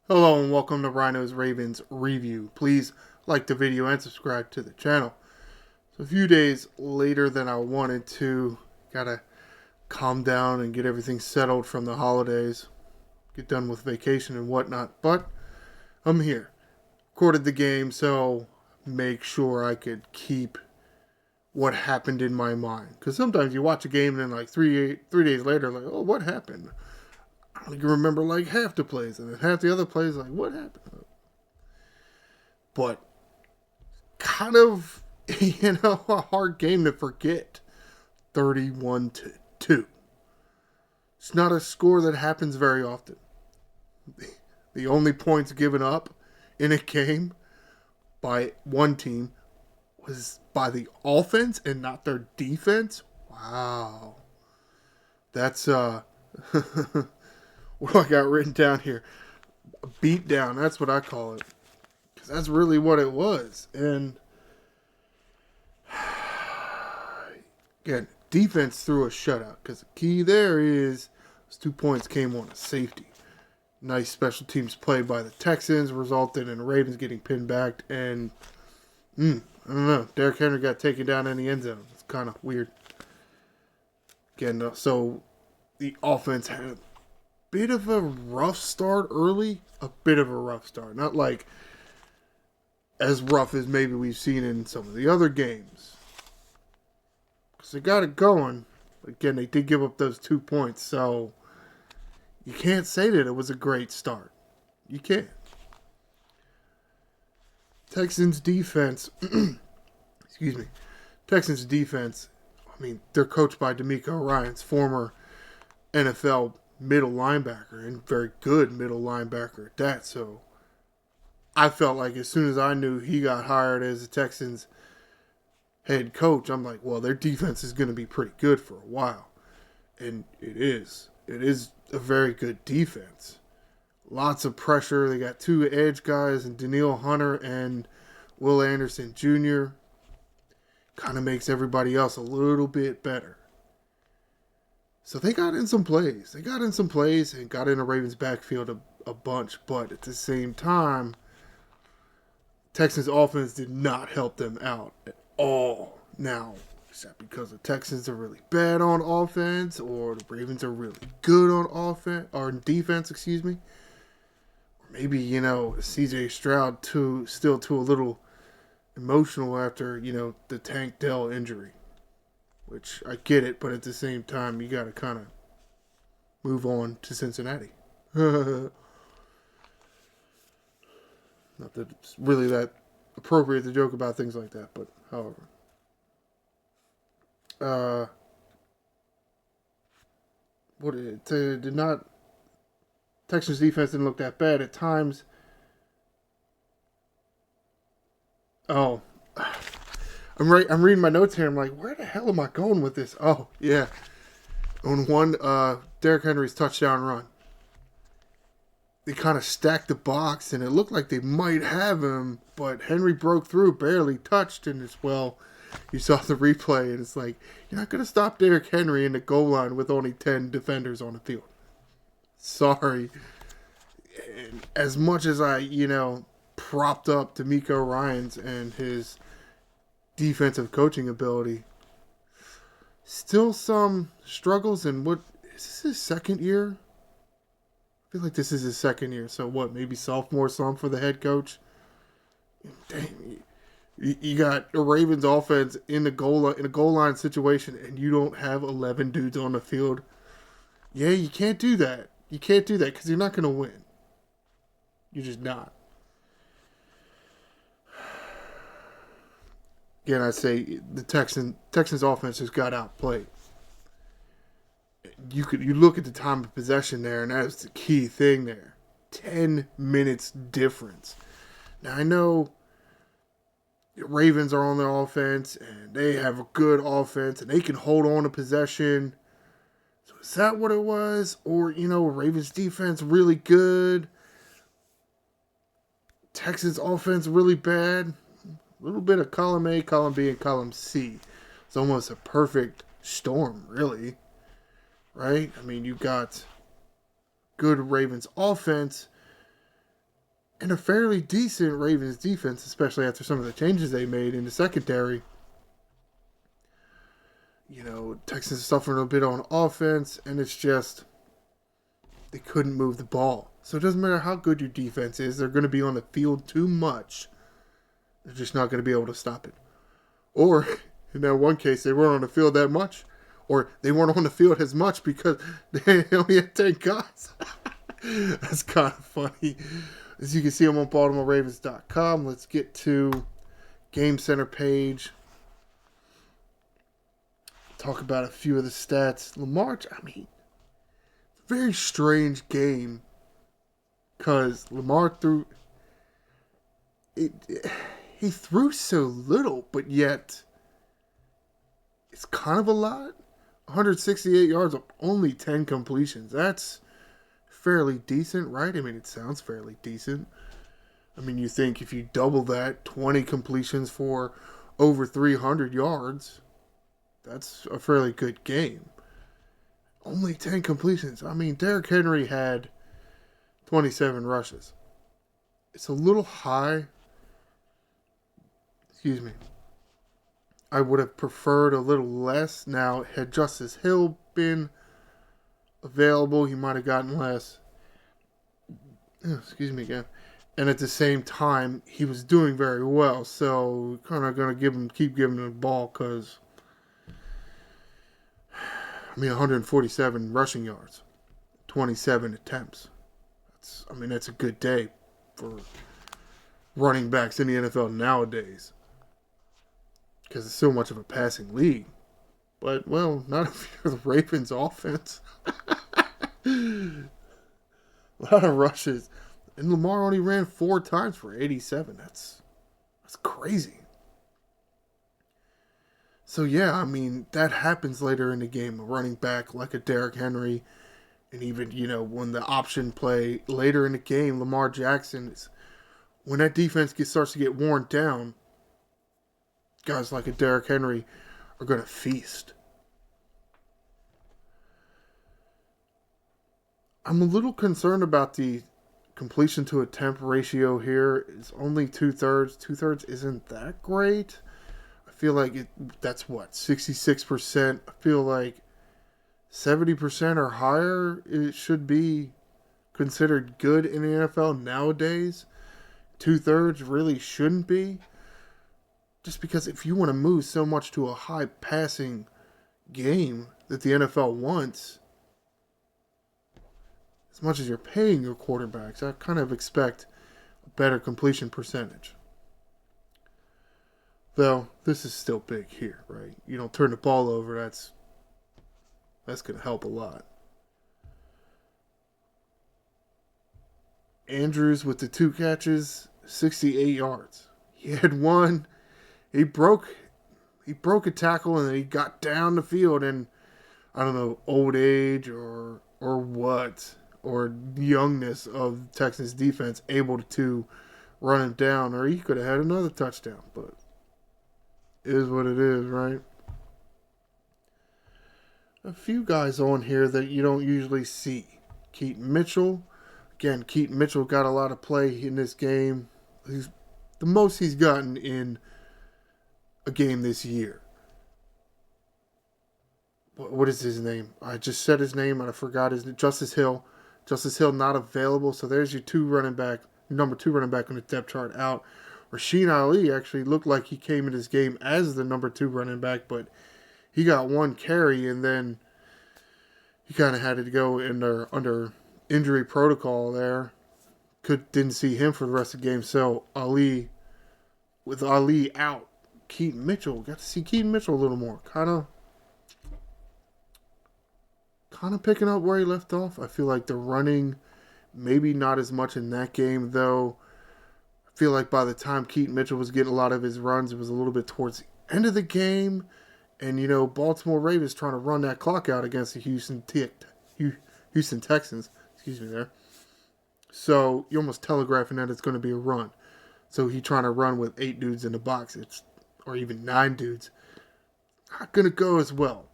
Hello and welcome to Ryno's Ravens review. Please like the video and subscribe to the channel. So a few days later than I wanted to, gotta calm down and get everything settled from the holidays, get done with vacation and whatnot, but I'm here. Recorded the game, so make sure I could keep what happened in my mind. Because sometimes you watch a game and then like three days later, like, oh, what happened? I can remember like half the plays, and then half the other plays, like, what happened? But kind of, a hard game to forget. 31-2. It's not a score that happens very often. The only points given up in a game by one team was by the offense and not their defense. Wow. That's, what do I got written down here? A beatdown, that's what I call it. Because that's really what it was. And again, defense threw a shutout. Because the key there is those 2 points came on a safety. Nice special teams play by the Texans resulted in the Ravens getting pinned back. And, I don't know. Derrick Henry got taken down in the end zone. It's kind of weird. Again, so the offense had a bit of a rough start early. A bit of a rough start. Not like as rough as maybe we've seen in some of the other games. Because they got it going. Again, they did give up those 2 points. So you can't say that it was a great start. You can't. Texans defense. Excuse me. Texans defense. I mean, they're coached by DeMeco Ryans, former NFL middle linebacker and very good middle linebacker at that. So I felt like as soon as I knew he got hired as the Texans head coach, I'm like, well, their defense is going to be pretty good for a while. And it is. It is a very good defense. Lots of pressure. They got 2 edge guys, and Danielle Hunter and Will Anderson Jr. Kind of makes everybody else a little bit better. So they got in some plays. They got in some plays and got in the Ravens' backfield a bunch. But at the same time, Texans' offense did not help them out at all. Now, is that because the Texans are really bad on offense, or the Ravens are really good on offense or defense? Excuse me. Or maybe C.J. Stroud still a little emotional after the Tank Dell injury. Which, I get it, but at the same time, you got to kind of move on to Cincinnati. Not that it's really that appropriate to joke about things like that, but however. Texans defense didn't look that bad at times. Oh, I'm reading my notes here. I'm like, where the hell am I going with this? Oh, yeah. On one, Derrick Henry's touchdown run. They kind of stacked the box, and it looked like they might have him, but Henry broke through, barely touched, and you saw the replay, and it's like, you're not going to stop Derrick Henry in the goal line with only 10 defenders on the field. Sorry. And as much as I, propped up DeMeco Ryans and his defensive coaching ability, still some struggles. And what is this, his second year? I feel like this is his second year. So what, maybe sophomore slump for the head coach? Dang, you got a Ravens offense in a goal line situation, and you don't have 11 dudes on the field. Yeah, you can't do that. You can't do that because you're not going to win. You're just not. Again, I say the Texans offense just got outplayed. You look at the time of possession there, and that's the key thing there. 10 minutes difference. Now I know the Ravens are on their offense, and they have a good offense, and they can hold on to possession. So is that what it was? Or, Ravens defense really good, Texans offense really bad? A little bit of column A, column B, and column C. It's almost a perfect storm, really. Right? I mean, you got good Ravens offense, and a fairly decent Ravens defense, especially after some of the changes they made in the secondary. Texans suffering a bit on offense, and it's just they couldn't move the ball. So it doesn't matter how good your defense is, they're going to be on the field too much. They're just not going to be able to stop it. Or, in that one case, they weren't on the field that much. Or they weren't on the field as much because they only had 10 guys. That's kind of funny. As you can see, I'm on BaltimoreRavens.com. Let's get to Game Center page. Talk about a few of the stats. Lamar, very strange game. Because Lamar threw... He threw so little, but yet it's kind of a lot. 168 yards of only 10 completions. That's fairly decent, right? It sounds fairly decent. You think if you double that, 20 completions for over 300 yards, that's a fairly good game. Only 10 completions. Derrick Henry had 27 rushes. It's a little high. Excuse me. I would have preferred a little less. Now, had Justice Hill been available, he might have gotten less. Excuse me again. And at the same time, he was doing very well. So, kind of going to keep giving him the ball because, 147 rushing yards, 27 attempts. That's a good day for running backs in the NFL nowadays. Because it's so much of a passing league. But, not if you're the Ravens offense. A lot of rushes. And Lamar only ran 4 times for 87. That's crazy. So, yeah, that happens later in the game. A running back like a Derrick Henry. And even, when the option play later in the game, Lamar Jackson, when that defense starts to get worn down, guys like a Derrick Henry are going to feast. I'm a little concerned about the completion to attempt ratio here. It's only 2/3. 2/3 isn't that great. I feel like that's 66%. I feel like 70% or higher, it should be considered good in the NFL nowadays. 2/3 really shouldn't be. Just because if you want to move so much to a high passing game that the NFL wants, as much as you're paying your quarterbacks, I kind of expect a better completion percentage. Though, this is still big here, right? You don't turn the ball over, that's going to help a lot. Andrews with the 2 catches, 68 yards. He had one. He broke a tackle and then he got down the field, and I don't know, old age or what, or youngness of Texans defense able to run him down, or he could have had another touchdown, but it is what it is, right? A few guys on here that you don't usually see. Keaton Mitchell. Again, Keaton Mitchell got a lot of play in this game. He's the most he's gotten in a game this year. What is his name? I just said his name and I forgot his name. Justice Hill. Justice Hill not available, so there's your number 2 running back on the depth chart out. Rasheen Ali actually looked like he came in this game as the number 2 running back, but he got 1 carry and then he kind of had to go under injury protocol there. Didn't see him for the rest of the game. So with Ali out, Keaton Mitchell, got to see Keaton Mitchell a little more. Kind of picking up where he left off. I feel like the running, maybe not as much in that game, though. I feel like by the time Keaton Mitchell was getting a lot of his runs, it was a little bit towards the end of the game. And, Baltimore Ravens trying to run that clock out against the Houston Texans. Excuse me there. So you're almost telegraphing that it's going to be a run. So he trying to run with 8 dudes in the box. Or even 9 dudes. Not going to go as well.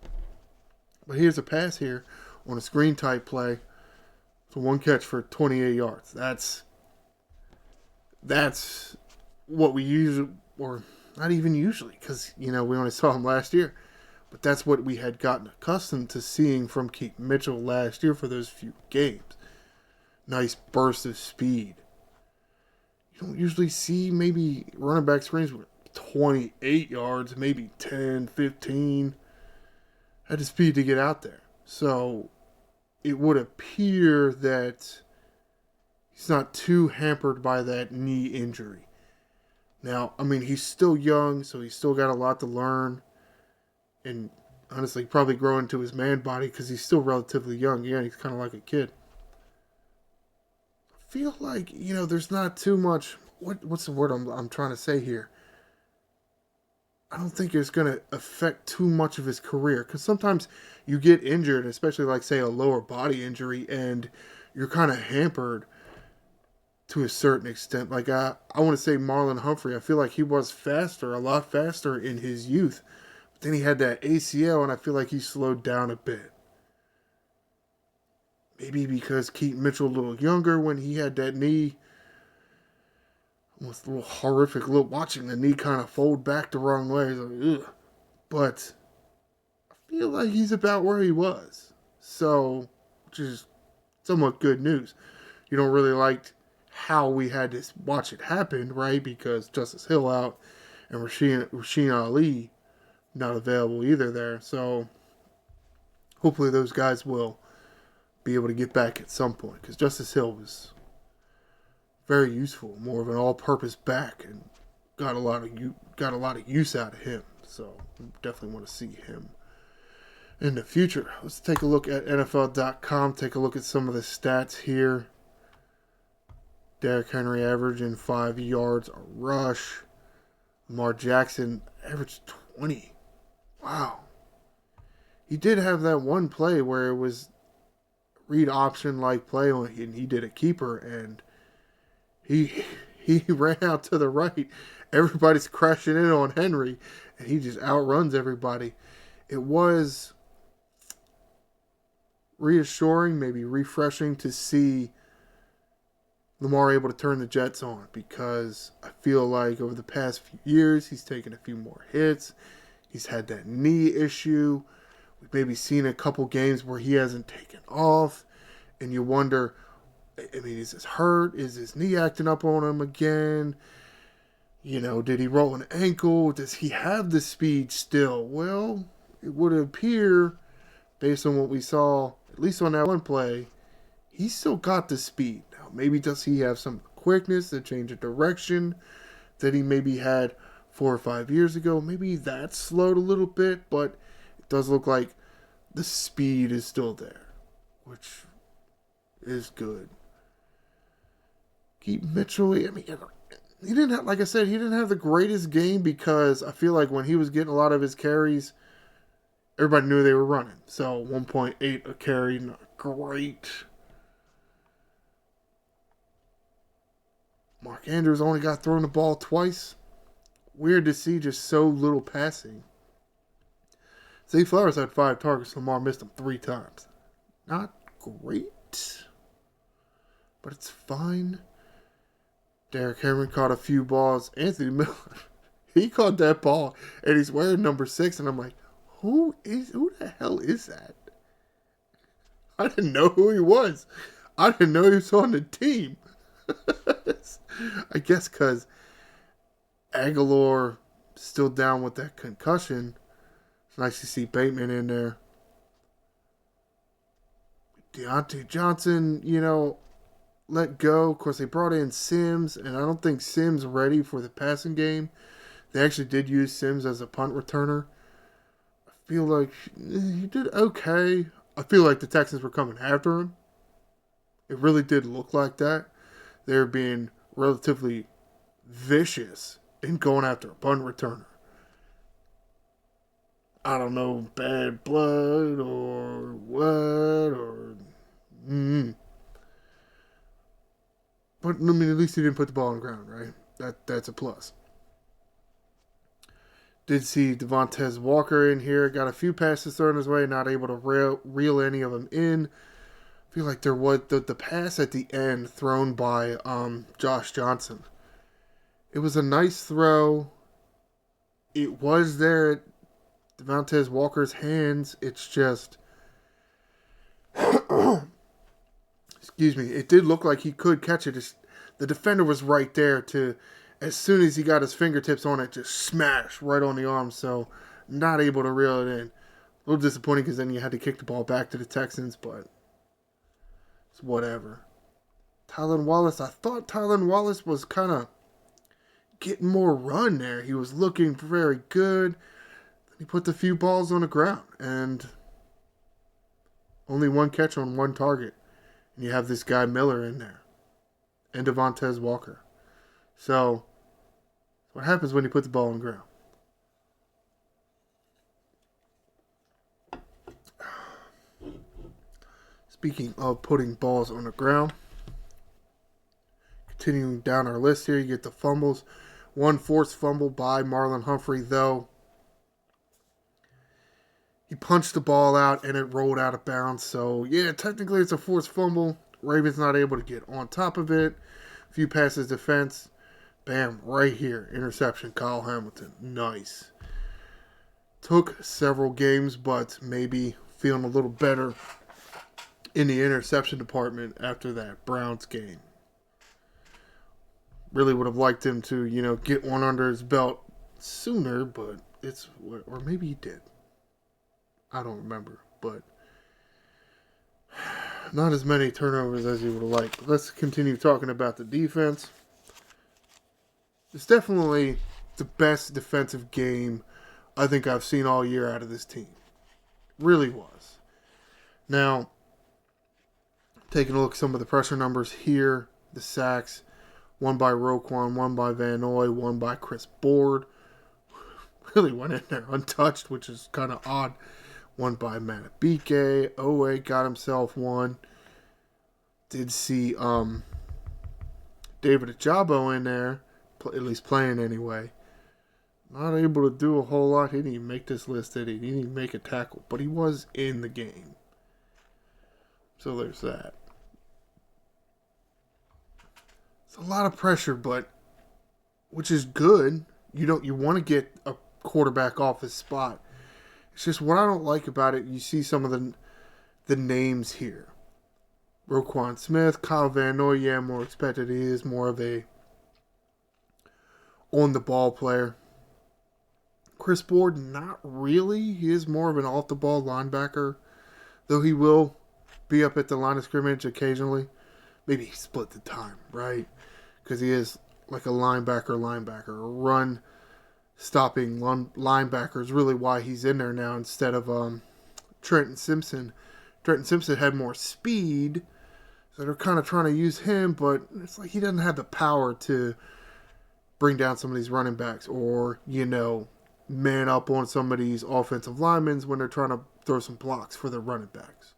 But here's a pass here on a screen type play. So 1 catch for 28 yards. That's that's what we usually, or not even usually, because, we only saw him last year. But that's what we had gotten accustomed to seeing from Keaton Mitchell last year for those few games. Nice burst of speed. You don't usually see maybe running back screens with 28 yards, maybe 10, 15. Had the speed to get out there. So it would appear that he's not too hampered by that knee injury. Now, he's still young, so he's still got a lot to learn. And honestly, probably grow into his man body because he's still relatively young. Yeah, he's kind of like a kid. I feel like, there's not too much. What's the word I'm trying to say here? I don't think it's going to affect too much of his career. Because sometimes you get injured, especially like, say, a lower body injury, and you're kind of hampered to a certain extent. Like, I want to say Marlon Humphrey. I feel like he was faster, a lot faster in his youth. But then he had that ACL, and I feel like he slowed down a bit. Maybe because Keaton Mitchell a little younger when he had that knee. Almost a little horrific. Watching the knee kind of fold back the wrong way. Like, ugh. But I feel like he's about where he was. So, which is somewhat good news. You don't really like how we had to watch it happen, right? Because Justice Hill out and Rasheen Ali not available either there. So, hopefully those guys will be able to get back at some point. Because Justice Hill was very useful, more of an all-purpose back, and got a lot of use out of him. So definitely want to see him in the future. Let's take a look at NFL.com. Take a look at some of the stats here. Derrick Henry averaging 5 yards a rush. Lamar Jackson averaged 20. Wow. He did have that one play where it was read option like play on, and he did a keeper, and he ran out to the right. Everybody's crashing in on Henry, and he just outruns everybody. It was reassuring, maybe refreshing to see Lamar able to turn the Jets on, because I feel like over the past few years he's taken a few more hits. He's had that knee issue. We've maybe seen a couple games where he hasn't taken off, and you wonder, is this hurt? Is his knee acting up on him again? Did he roll an ankle? Does he have the speed still? Well, it would appear, based on what we saw, at least on that one play, he still got the speed. Now, maybe does he have some quickness, the change of direction that he maybe had 4 or 5 years ago? Maybe that slowed a little bit, but it does look like the speed is still there, which is good. Keaton Mitchell, he didn't have, like I said, he didn't have the greatest game, because I feel like when he was getting a lot of his carries, everybody knew they were running. So 1.8 a carry, not great. Mark Andrews only got thrown the ball twice. Weird to see just so little passing. Zay Flowers had 5 targets. Lamar missed him 3 times. Not great, but it's fine. Derrick Henry caught a few balls. Anthony Miller, he caught that ball, and he's wearing number 6, and I'm like, who the hell is that? I didn't know who he was. I didn't know he was on the team. I guess because Aguilar still down with that concussion. It's nice to see Bateman in there. Deontay Johnson, let go. Of course, they brought in Sims, and I don't think Sims ready for the passing game. They actually did use Sims as a punt returner. I feel like he did okay. I feel like the Texans were coming after him. It really did look like that. They were being relatively vicious in going after a punt returner. I don't know, bad blood or what, or... But, at least he didn't put the ball on the ground, right? That's a plus. Did see Devontae Walker in here. Got a few passes thrown his way, not able to reel any of them in. I feel like there was the pass at the end thrown by Josh Johnson. It was a nice throw. It was there at Devontae Walker's hands. It's just, excuse me, it did look like he could catch it. The defender was right there to, as soon as he got his fingertips on it, just smash right on the arm. So not able to reel it in. A little disappointing because then you had to kick the ball back to the Texans, but it's whatever. Tylan Wallace, I thought Tylan Wallace was kind of getting more run there. He was looking very good. He put the few balls on the ground and only one catch on one target. And you have this guy Miller in there and Devontae Walker. So what happens when you put the ball on the ground? Speaking of putting balls on the ground, continuing down our list here, you get the fumbles. One forced fumble by Marlon Humphrey, though. He punched the ball out and it rolled out of bounds. So, yeah, technically it's a forced fumble. Ravens not able to get on top of it. A few passes defense. Bam, right here. Interception, Kyle Hamilton. Nice. Took several games, but maybe feeling a little better in the interception department after that Browns game. Really would have liked him to, get one under his belt sooner, but or maybe he did. I don't remember, but not as many turnovers as you would have liked. But let's continue talking about the defense. It's definitely the best defensive game I think I've seen all year out of this team. Really was. Now, taking a look at some of the pressure numbers here, the sacks, one by Roquan, one by Van Noy, one by Chris Board. Really went in there untouched, which is kind of odd. One by Matabike. Owe got himself one. Did see David Ajabo in there, at least playing anyway. Not able to do a whole lot. He didn't even make this list, did he? He didn't even make a tackle, but he was in the game. So there's that. It's a lot of pressure, but which is good. You want to get a quarterback off his spot. It's just what I don't like about it. You see some of the names here. Roquan Smith, Kyle Van Noy, yeah, more expected. He is more of a on-the-ball player. Chris Board, not really. He is more of an off-the-ball linebacker, though he will be up at the line of scrimmage occasionally. Maybe he split the time, right? Because he is like a linebacker. A run-stopping linebacker is really why he's in there now instead of Trenton Simpson. Trenton Simpson had more speed, so they're kind of trying to use him, but it's like he doesn't have the power to bring down some of these running backs or, man up on some of these offensive linemen when they're trying to throw some blocks for their running backs.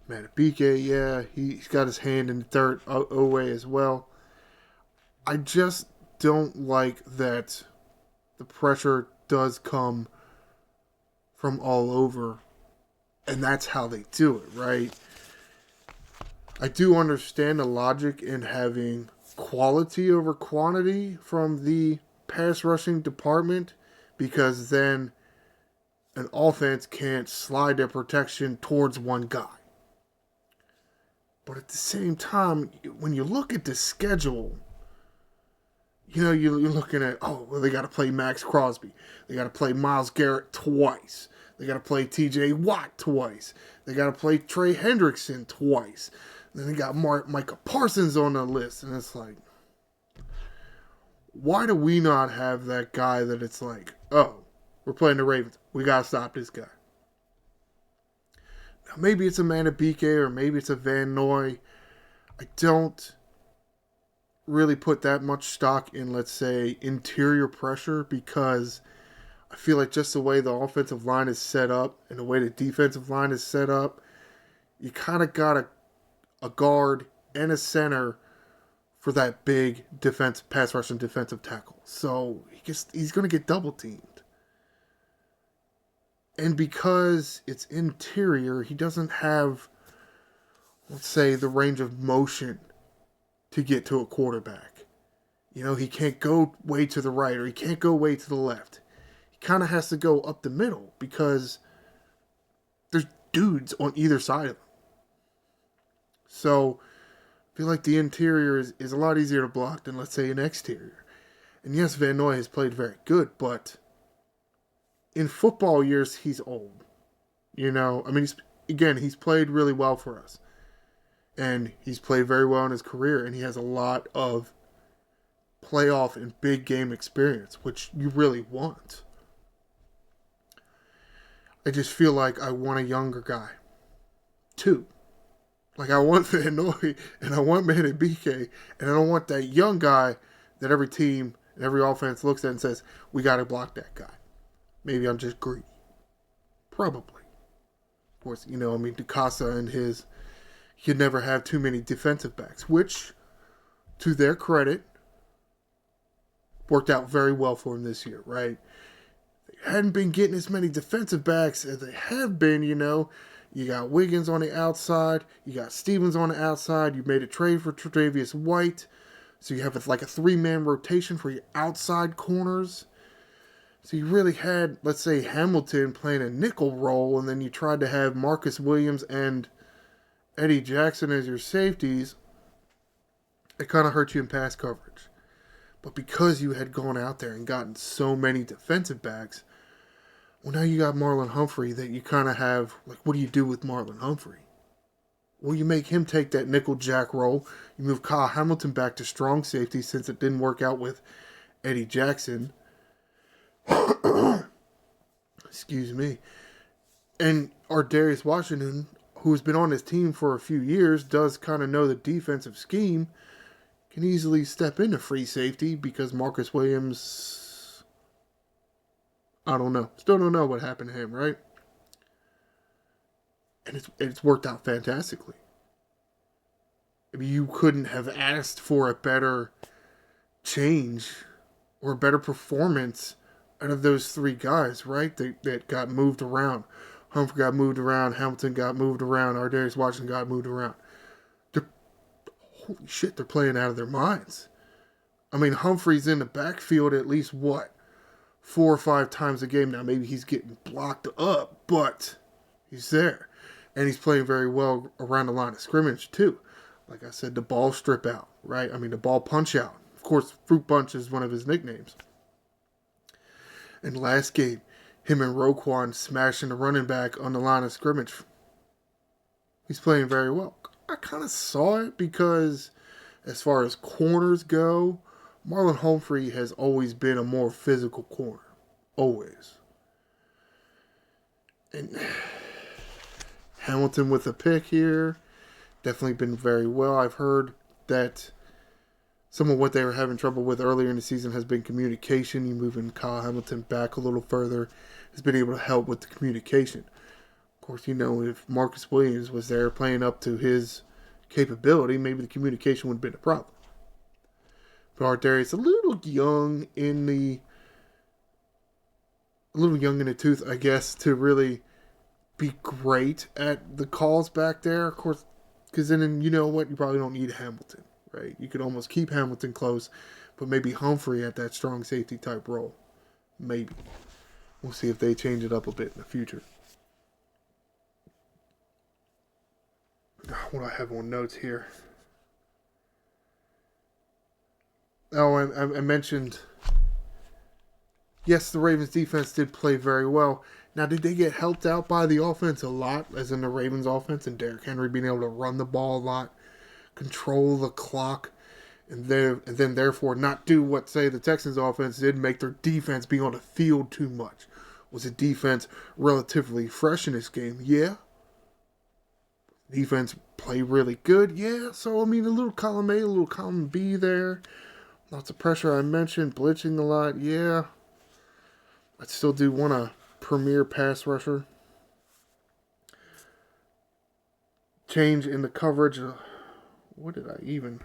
Matabike, yeah, he's got his hand in the third away as well. I just don't like that the pressure does come from all over, and that's how they do it, right? I do understand the logic in having quality over quantity from the pass rushing department, because then an offense can't slide their protection towards one guy. But at the same time, when you look at the schedule, you're looking at, they got to play Max Crosby. They got to play Myles Garrett twice. They got to play TJ Watt twice. They got to play Trey Hendrickson twice. Then they got Micah Parsons on the list. And it's like, why do we not have that guy that it's like, we're playing the Ravens. We got to stop this guy. Now, maybe it's a Matabike or maybe it's a Van Noy. I don't really put that much stock in, let's say, interior pressure, because I feel like just the way the offensive line is set up and the way the defensive line is set up, you kind of got a guard and a center for that big pass rushing defensive tackle. So he's going to get double teamed. And because it's interior, he doesn't have, let's say, the range of motion to get to a quarterback. He can't go way to the right or he can't go way to the left. He kind of has to go up the middle because there's dudes on either side of him. So I feel like the interior is a lot easier to block than, let's say, an exterior. And yes, Van Noy has played very good, but in football years, he's old. He's played really well for us. And he's played very well in his career, and he has a lot of playoff and big game experience, which you really want. I just feel like I want a younger guy, too. Like, I want Van Noy, and I want Manny BK, and I don't want that young guy that every team and every offense looks at and says, we got to block that guy. Maybe I'm just greedy. Probably. Of course, DeCasa and his, he'd never have too many defensive backs, which, to their credit, worked out very well for him this year, right? They hadn't been getting as many defensive backs as they have been, You got Wiggins on the outside. You got Stevens on the outside. You made a trade for Tre'Davious White. So you have like a 3-man rotation for your outside corners. So you really had, let's say, Hamilton playing a nickel role, and then you tried to have Marcus Williams and Eddie Jackson as your safeties. It kind of hurt you in pass coverage. But because you had gone out there and gotten so many defensive backs, well, now you got Marlon Humphrey that you kind of have, like, what do you do with Marlon Humphrey? Well, you make him take that nickel jack role. You move Kyle Hamilton back to strong safety since it didn't work out with Eddie Jackson. Excuse me. And our Darius Washington, who has been on his team for a few years, does kind of know the defensive scheme, can easily step into free safety because Marcus Williams, I don't know. Still don't know what happened to him, right? And it's worked out fantastically. I mean, you couldn't have asked for a better change or a better performance out of those 3 guys, right? That got moved around. Humphrey got moved around. Hamilton got moved around. Darius Washington got moved around. Holy shit, they're playing out of their minds. I mean, Humphrey's in the backfield at least, 4 or 5 times a game. Now, maybe he's getting blocked up, but he's there. And he's playing very well around the line of scrimmage, too. Like I said, the ball strip out, right? I mean, the ball punch out. Of course, Fruit Punch is one of his nicknames. And last game, him and Roquan smashing the running back on the line of scrimmage. He's playing very well. I kind of saw it because as far as corners go, Marlon Humphrey has always been a more physical corner. Always. And Hamilton with a pick here. Definitely been very well. I've heard that some of what they were having trouble with earlier in the season has been communication. You moving Kyle Hamilton back a little further has been able to help with the communication. Of course, if Marcus Williams was there playing up to his capability, maybe the communication would have been a problem. But Ardarius a little young in the tooth, I guess, to really be great at the calls back there. Of course, because then you know what, you probably don't need Hamilton, right? You could almost keep Hamilton close, but maybe Humphrey at that strong safety type role. Maybe. We'll see if they change it up a bit in the future. What do I have on notes here? Oh, I mentioned, yes, the Ravens defense did play very well. Now, did they get helped out by the offense a lot, as in the Ravens offense and Derrick Henry being able to run the ball a lot, control the clock, and then therefore not do what, say, the Texans offense did, make their defense be on the field too much? Was the defense relatively fresh in this game? Yeah. Defense played really good? Yeah. So, a little column A, a little column B there. Lots of pressure I mentioned. Blitzing a lot? Yeah. I still do want a premier pass rusher. Change in the coverage. What did I even?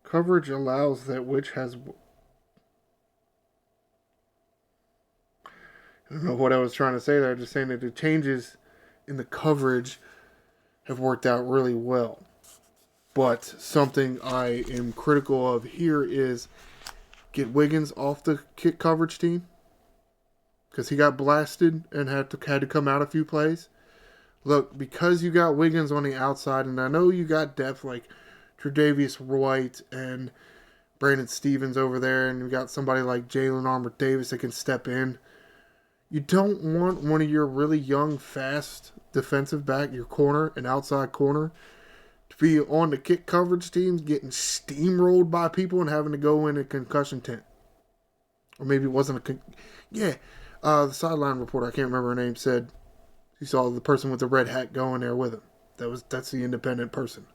Coverage allows that which has... I don't know what I was trying to say there. Just saying that the changes in the coverage have worked out really well. But something I am critical of here is get Wiggins off the kick coverage team because he got blasted and had to come out a few plays. Look, because you got Wiggins on the outside, and I know you got depth like Tre'Davious White and Brandon Stevens over there, and you got somebody like Jalen Armour Davis that can step in. You don't want one of your really young, fast defensive back, your corner, an outside corner, to be on the kick coverage teams getting steamrolled by people and having to go in a concussion tent. Or maybe it wasn't the sideline reporter, I can't remember her name, said she saw the person with the red hat going there with him. That's the independent person.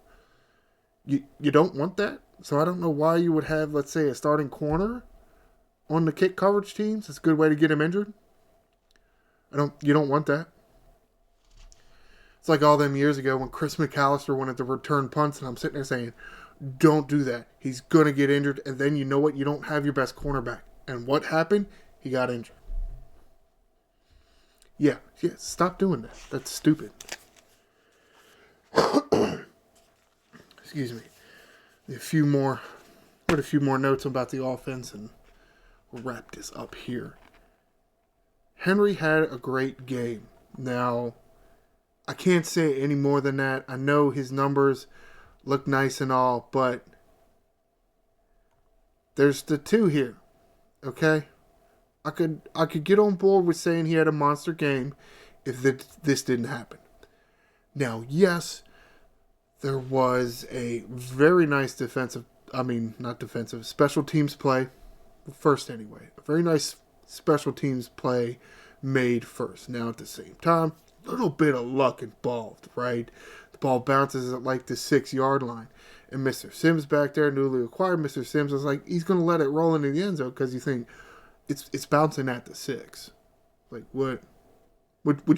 You don't want that? So I don't know why you would have, let's say, a starting corner on the kick coverage teams. It's a good way to get him injured. You don't want that. It's like all them years ago when Chris McAllister wanted to return punts, and I'm sitting there saying, don't do that. He's going to get injured, and then you know what? You don't have your best cornerback. And what happened? He got injured. Yeah, stop doing that. That's stupid. Excuse me. A few more notes about the offense, and we'll wrap this up here. Henry had a great game. Now, I can't say any more than that. I know his numbers look nice and all, but there's the two here. Okay? I could get on board with saying he had a monster game if this didn't happen. Now, yes, there was a very nice special teams play. First anyway. A very nice special teams play made first. Now at the same time, a little bit of luck involved, right? The ball bounces at like the 6-yard line. And Mr. Sims back there, newly acquired Mr. Sims, was like, he's going to let it roll into the end zone because you think it's bouncing at the 6. Like, what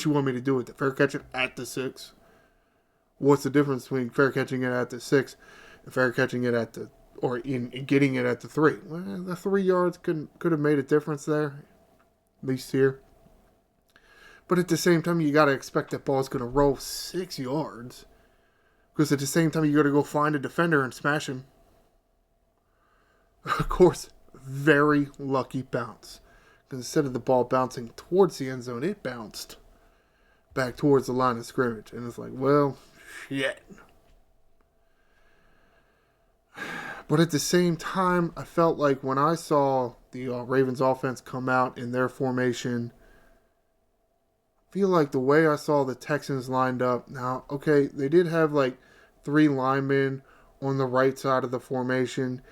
you want me to do with it? Fair catch it at the 6? What's the difference between fair catching it at the 6 and fair catching it at the, or in getting it at the 3? Well, the 3 yards could have made a difference there, at least here. But at the same time, you got to expect that ball's going to roll 6 yards. Because at the same time, you got to go find a defender and smash him. Of course, very lucky bounce. Because instead of the ball bouncing towards the end zone, it bounced back towards the line of scrimmage. And it's like, well, shit. But at the same time, I felt like when I saw the Ravens offense come out in their formation, I feel like the way I saw the Texans lined up, now, okay, they did have like 3 linemen on the right side of the formation,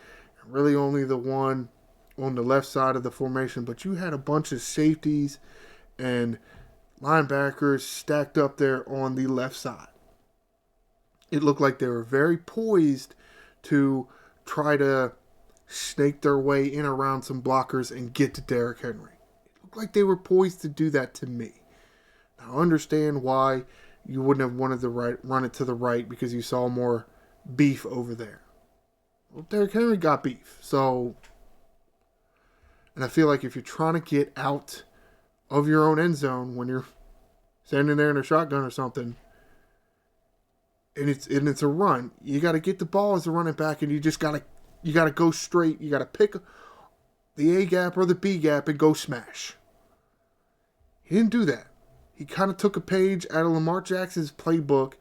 and really only the one on the left side of the formation, but you had a bunch of safeties and linebackers stacked up there on the left side. It looked like they were very poised to try to snake their way in around some blockers and get to Derrick Henry. It looked like they were poised to do that to me. Now, I understand why you wouldn't have wanted to run it to the right because you saw more beef over there. Well, Derrick Henry got beef. So, and I feel like if you're trying to get out of your own end zone when you're standing there in a shotgun or something, and it's a run, you got to get the ball as a running back, and you got to go straight. You got to pick the A gap or the B gap and go smash. He didn't do that. He kind of took a page out of Lamar Jackson's playbook,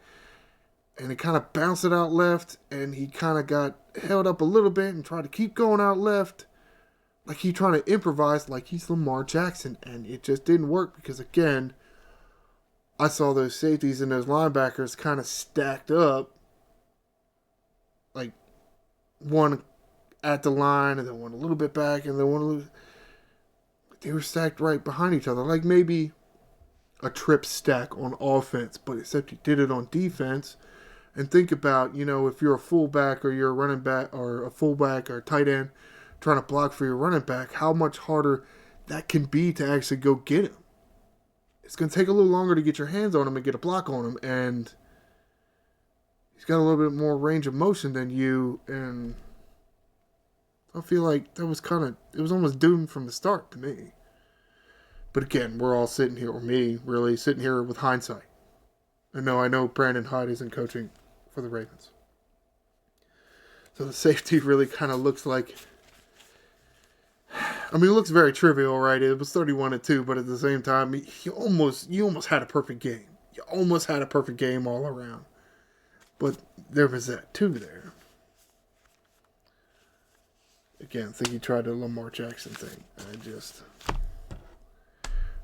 and it kind of bounced it out left, and he kind of got held up a little bit and tried to keep going out left, like he's trying to improvise like he's Lamar Jackson, and it just didn't work because, again, I saw those safeties and those linebackers kind of stacked up, like one at the line and then one a little bit back and then one a little. They were stacked right behind each other, like maybe a trip stack on offense, but except you did it on defense. And think about, if you're a fullback or you're a running back or a fullback or a tight end trying to block for your running back, how much harder that can be to actually go get him. It's going to take a little longer to get your hands on him and get a block on him, and he's got a little bit more range of motion than you, and I feel like it was almost doomed from the start to me. But again, we're all sitting here, or me, really, sitting here with hindsight. And no, I know Brandon Hyde isn't coaching for the Ravens. So the safety really kind of looks like, I mean, it looks very trivial, right? It was 31-2, but at the same time, you almost had a perfect game. You almost had a perfect game all around. But there was that 2 there. Again, I think he tried the Lamar Jackson thing.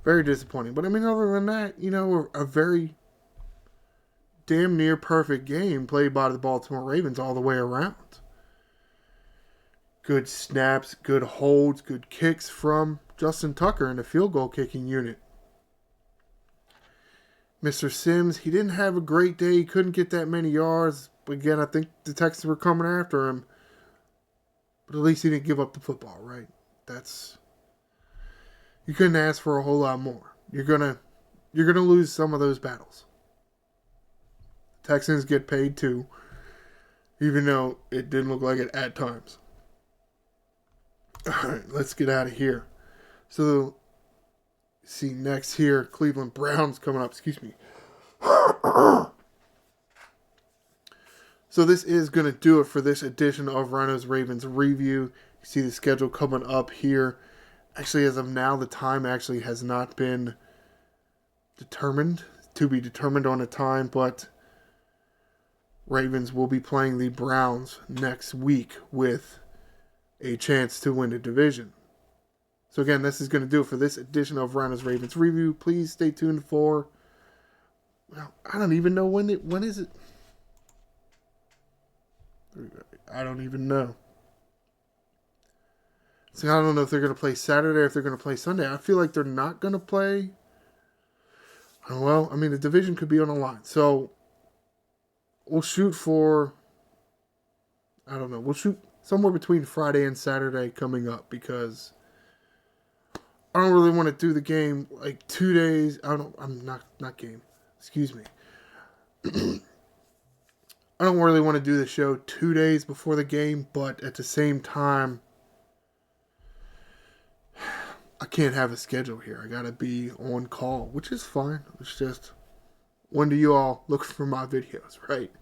Very disappointing. But I mean, other than that, a very damn near perfect game played by the Baltimore Ravens all the way around. Good snaps, good holds, good kicks from Justin Tucker in the field goal kicking unit. Mr. Sims, he didn't have a great day. He couldn't get that many yards. But again, I think the Texans were coming after him. But at least he didn't give up the football, right? You couldn't ask for a whole lot more. You're gonna lose some of those battles. Texans get paid too, even though it didn't look like it at times. All right, let's get out of here. So, see next here, Cleveland Browns coming up. Excuse me. So this is going to do it for this edition of Ryno's Ravens review. You see the schedule coming up here. Actually, as of now, the time actually has not been determined, to be determined on a time, but Ravens will be playing the Browns next week with a chance to win the division. So again, this is going to do it for this edition of Ryno's Ravens review. Please stay tuned for, well, I don't even know when is it? I don't even know. See, I don't know if they're going to play Saturday or if they're going to play Sunday. I feel like they're not going to play. Well, I mean, the division could be on the line. So, we'll shoot for, I don't know, we'll shoot somewhere between Friday and Saturday coming up because I don't really want to do the game like 2 days. I'm not game. Excuse me. I don't really want to do the show 2 days before the game, but at the same time, I can't have a schedule here. I got to be on call, which is fine. It's just, when do you all look for my videos, right?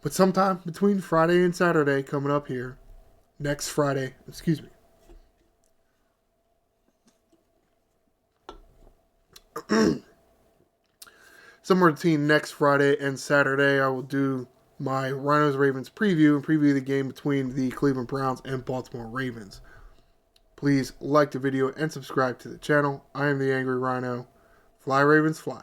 But sometime between Friday and Saturday coming up here, next Friday, excuse me. Somewhere between next Friday and Saturday, I will do my Ryno's Ravens preview and preview the game between the Cleveland Browns and Baltimore Ravens. Please like the video and subscribe to the channel. I am the Angry Ryno. Fly Ravens, fly.